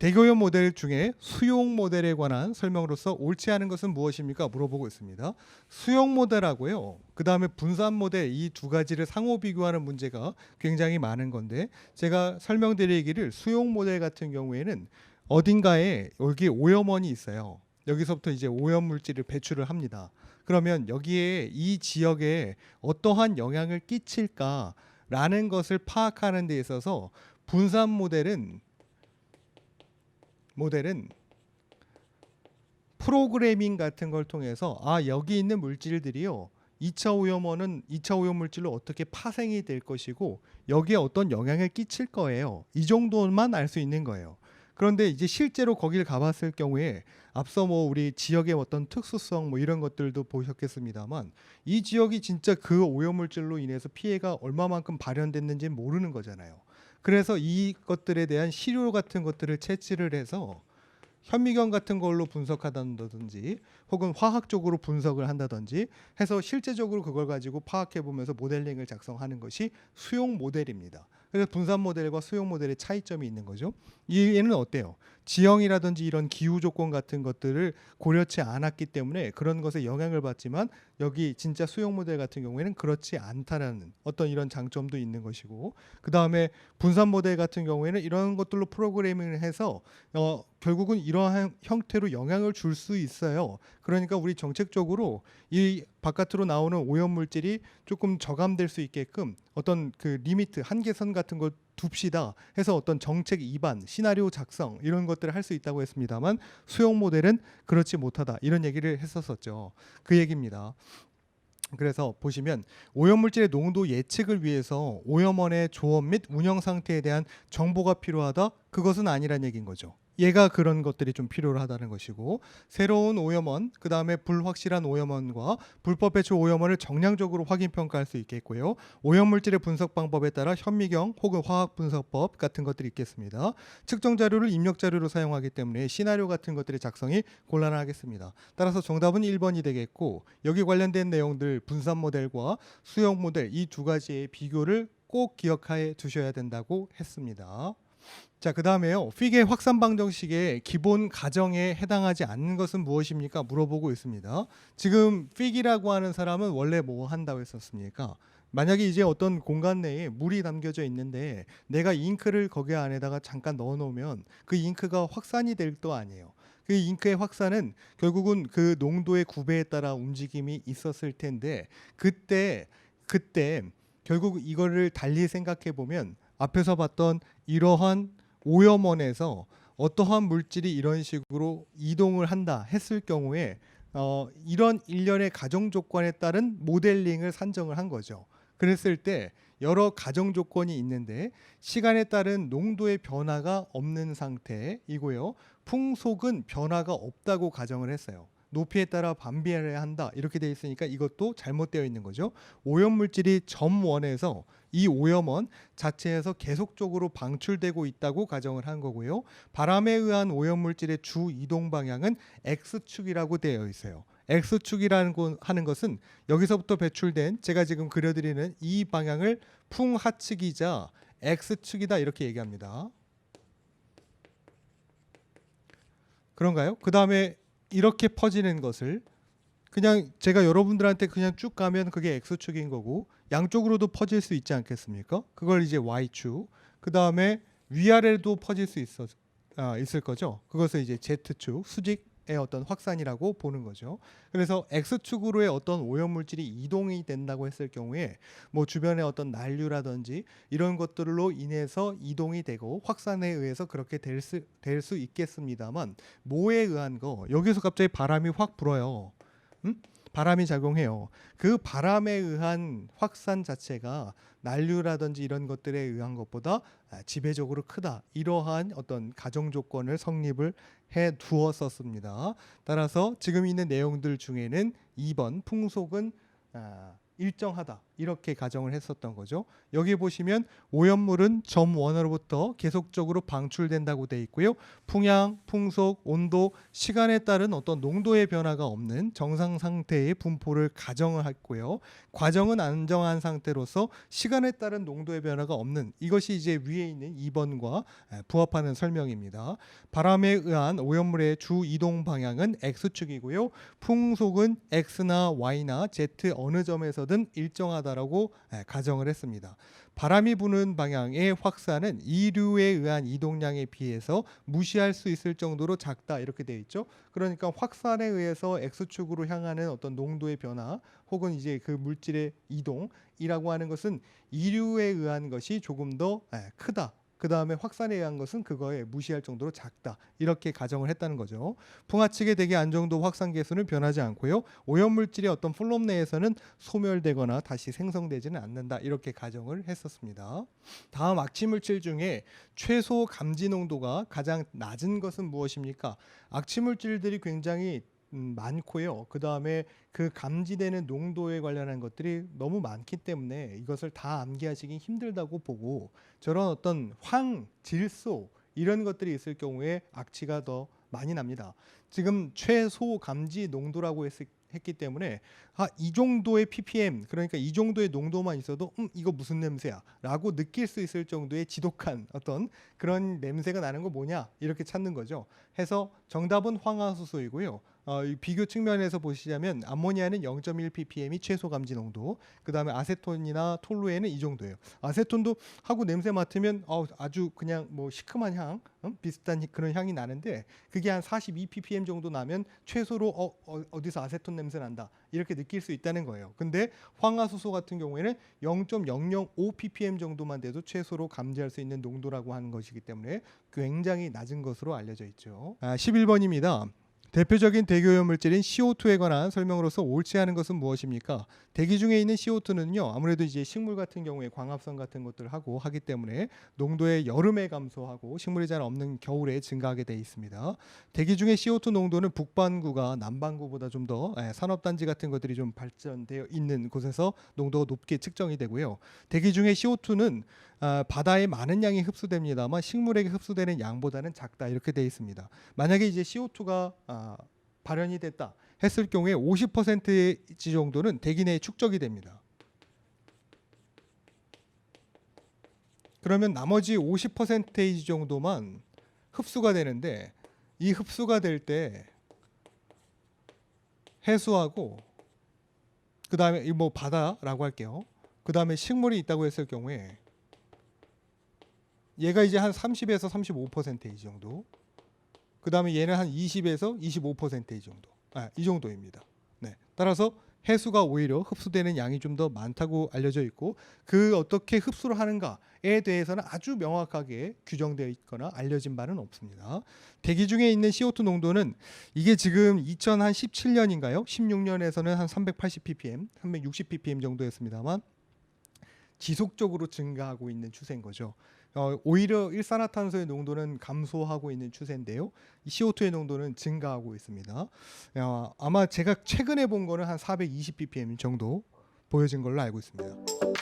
대교염 모델 중에 수용 모델에 관한 설명으로서 옳지 않은 것은 무엇입니까? 물어보고 있습니다. 수용 모델하고요. 그 다음에 분산 모델 이 두 가지를 상호 비교하는 문제가 굉장히 많은 건데 제가 설명드리기를 수용 모델 같은 경우에는 어딘가에 여기 오염원이 있어요. 여기서부터 이제 오염 물질을 배출을 합니다. 그러면 여기에 이 지역에 어떠한 영향을 끼칠까라는 것을 파악하는 데 있어서 분산 모델은 프로그래밍 같은 걸 통해서 여기 있는 물질들이요 2차 오염원은 2차 오염 물질로 어떻게 파생이 될 것이고 여기에 어떤 영향을 끼칠 거예요. 이 정도만 알 수 있는 거예요. 그런데 이제 실제로 거기를 가봤을 경우에 앞서 뭐 우리 지역의 어떤 특수성 뭐 이런 것들도 보셨겠습니다만 이 지역이 진짜 그 오염 물질로 인해서 피해가 얼마만큼 발현됐는지 모르는 거잖아요. 그래서 이것들에 대한 시료 같은 것들을 채취를 해서 현미경 같은 걸로 분석한다든지 혹은 화학적으로 분석을 한다든지 해서 실제적으로 그걸 가지고 파악해 보면서 모델링을 작성하는 것이 수용 모델입니다. 그래서 분산 모델과 수용 모델의 차이점이 있는 거죠. 얘는 어때요? 지형이라든지 이런 기후 조건 같은 것들을 고려치 않았기 때문에 그런 것에 영향을 받지만 여기 진짜 수용 모델 같은 경우에는 그렇지 않다라는 어떤 이런 장점도 있는 것이고 그 다음에 분산 모델 같은 경우에는 이런 것들로 프로그래밍을 해서 결국은 이러한 형태로 영향을 줄 수 있어요. 그러니까 우리 정책적으로 이 바깥으로 나오는 오염 물질이 조금 저감될 수 있게끔 어떤 그 리미트 한계선 같은 걸 둡시다 해서 어떤 정책 입안 시나리오 작성 이런 것들을 할 수 있다고 했습니다만 수용 모델은 그렇지 못하다 이런 얘기를 했었었죠. 그 얘기입니다. 그래서 보시면 오염물질의 농도 예측을 위해서 오염원의 조업 및 운영 상태에 대한 정보가 필요하다. 그것은 아니란 얘기인 거죠. 얘가 그런 것들이 좀 필요하다는 것이고 새로운 오염원, 그 다음에 불확실한 오염원과 불법 배출 오염원을 정량적으로 확인 평가할 수 있겠고요. 오염물질의 분석 방법에 따라 현미경 혹은 화학 분석법 같은 것들이 있겠습니다. 측정 자료를 입력 자료로 사용하기 때문에 시나리오 같은 것들의 작성이 곤란하겠습니다. 따라서 정답은 1번이 되겠고 여기 관련된 내용들 분산 모델과 수용 모델 이 두 가지의 비교를 꼭 기억해 두셔야 된다고 했습니다. 자, 그 다음에요. 픽의 확산 방정식의 기본 가정에 해당하지 않는 것은 무엇입니까? 물어보고 있습니다. 지금 픽이라고 하는 사람은 원래 뭐 한다고 했었습니까? 만약에 이제 어떤 공간 내에 물이 담겨져 있는데 내가 잉크를 거기 안에다가 잠깐 넣어 놓으면 그 잉크가 확산이 될 또 아니에요. 그 잉크의 확산은 결국은 그 농도의 구배에 따라 움직임이 있었을 텐데 그때 결국 이거를 달리 생각해 보면 앞에서 봤던 이러한 오염원에서 어떠한 물질이 이런 식으로 이동을 한다 했을 경우에 이런 일련의 가정 조건에 따른 모델링을 산정을 한 거죠. 그랬을 때 여러 가정 조건이 있는데 시간에 따른 농도의 변화가 없는 상태이고요. 풍속은 변화가 없다고 가정을 했어요. 높이에 따라 반비례해야 한다 이렇게 되어 있으니까 이것도 잘못되어 있는 거죠. 오염물질이 점원에서 이 오염원 자체에서 계속적으로 방출되고 있다고 가정을 한 거고요. 바람에 의한 오염물질의 주 이동 방향은 X축이라고 되어 있어요. X축이라는 하는 것은 여기서부터 배출된 제가 지금 그려드리는 이 방향을 풍하측이자 X축이다 이렇게 얘기합니다. 그런가요? 그 다음에 이렇게 퍼지는 것을 그냥 제가 여러분들한테 그냥 쭉 가면 그게 X축인 거고 양쪽으로도 퍼질 수 있지 않겠습니까? 그걸 이제 Y축 그 다음에 위아래도 퍼질 수 있을 거죠. 그것을 이제 Z축 수직의 어떤 확산이라고 보는 거죠. 그래서 X축으로의 어떤 오염물질이 이동이 된다고 했을 경우에 뭐 주변에 어떤 난류라든지 이런 것들로 인해서 이동이 되고 확산에 의해서 그렇게 될 수 있겠습니다만 뭐에 의한 거 여기서 갑자기 바람이 확 불어요. 바람이 작용해요. 그 바람에 의한 확산 자체가 난류라든지 이런 것들에 의한 것보다 지배적으로 크다. 이러한 어떤 가정 조건을 성립을 해 두었었습니다. 따라서 지금 있는 내용들 중에는 2번 풍속은 일정하다 이렇게 가정을 했었던 거죠. 여기 보시면 오염물은 점 원으로부터 계속적으로 방출된다고 돼 있고요. 풍향, 풍속, 온도, 시간에 따른 어떤 농도의 변화가 없는 정상 상태의 분포를 가정을 했고요. 과정은 안정한 상태로서 시간에 따른 농도의 변화가 없는, 이것이 이제 위에 있는 2번과 부합하는 설명입니다. 바람에 의한 오염물의 주 이동 방향은 X축이고요. 풍속은 X나 Y나 Z 어느 점에서든 일정하다라고 가정을 했습니다. 바람이 부는 방향의 확산은 이류에 의한 이동량에 비해서 무시할 수 있을 정도로 작다 이렇게 되어 있죠. 그러니까 확산에 의해서 X축으로 향하는 어떤 농도의 변화 혹은 이제 그 물질의 이동이라고 하는 것은 이류에 의한 것이 조금 더 크다. 그 다음에 확산에 의한 것은 그거에 무시할 정도로 작다. 이렇게 가정을 했다는 거죠. 풍하측의 대기 안정도 확산 계수는 변하지 않고요. 오염물질의 어떤 플럼 내에서는 소멸되거나 다시 생성되지는 않는다. 이렇게 가정을 했었습니다. 다음 악취물질 중에 최소 감지 농도가 가장 낮은 것은 무엇입니까? 악취물질들이 굉장히 많고요. 그 다음에 그 감지되는 농도에 관련한 것들이 너무 많기 때문에 이것을 다 암기하시기 힘들다고 보고, 저런 어떤 황, 질소 이런 것들이 있을 경우에 악취가 더 많이 납니다. 지금 최소 감지 농도라고 했기 때문에 이 정도의 ppm, 그러니까 이 정도의 농도만 있어도 이거 무슨 냄새야 라고 느낄 수 있을 정도의 지독한 어떤 그런 냄새가 나는 거 뭐냐 이렇게 찾는 거죠. 해서 정답은 황화수소이고요. 이 비교 측면에서 보시자면 암모니아는 0.1 ppm이 최소 감지 농도, 그 다음에 아세톤이나 톨루에는 이 정도예요. 아세톤도 하고 냄새 맡으면 아주 그냥 뭐 시큼한 향, 비슷한 그런 향이 나는데 그게 한 42 ppm 정도 나면 최소로 어디서 아세톤 냄새 난다 이렇게 느낄 수 있다는 거예요. 근데 황화수소 같은 경우에는 0.005 ppm 정도만 돼도 최소로 감지할 수 있는 농도라고 하는 것이기 때문에 굉장히 낮은 것으로 알려져 있죠. 11번입니다. 대표적인 대기오염 물질인 CO2에 관한 설명으로서 옳지 않은 것은 무엇입니까? 대기 중에 있는 CO2는요, 아무래도 이제 식물 같은 경우에 광합성 같은 것들을 하고 하기 때문에 농도의 여름에 감소하고 식물이 잘 없는 겨울에 증가하게 돼 있습니다. 대기 중에 CO2 농도는 북반구가 남반구보다 좀 더 산업단지 같은 것들이 좀 발전되어 있는 곳에서 농도가 높게 측정이 되고요. 대기 중에 CO2는 바다에 많은 양이 흡수됩니다만 식물에게 흡수되는 양보다는 작다 이렇게 되어 있습니다. 만약에 이제 CO2가 발현이 됐다 했을 경우에 50% 정도는 대기 내에 축적이 됩니다. 그러면 나머지 50% 정도만 흡수가 되는데, 이 흡수가 될 때 해수하고 그 다음에 뭐 바다라고 할게요. 그 다음에 식물이 있다고 했을 경우에 얘가 이제 한 30에서 35% 정도. 그 다음에 얘는 한 20에서 25% 정도. 이 정도입니다. 네. 따라서 해수가 오히려 흡수되는 양이 좀 더 많다고 알려져 있고, 그 어떻게 흡수를 하는가에 대해서는 아주 명확하게 규정되어 있거나 알려진 바는 없습니다. 대기 중에 있는 CO2 농도는 이게 지금 2017년인가요? 16년에서는 한 380 ppm, 360 ppm 정도였습니다만 지속적으로 증가하고 있는 추세인 거죠. 오히려 일산화탄소의 농도는 감소하고 있는 추세인데요. CO2의 농도는 증가하고 있습니다. 아마 제가 최근에 본 거는 한 420 ppm 정도 보여진 걸로 알고 있습니다.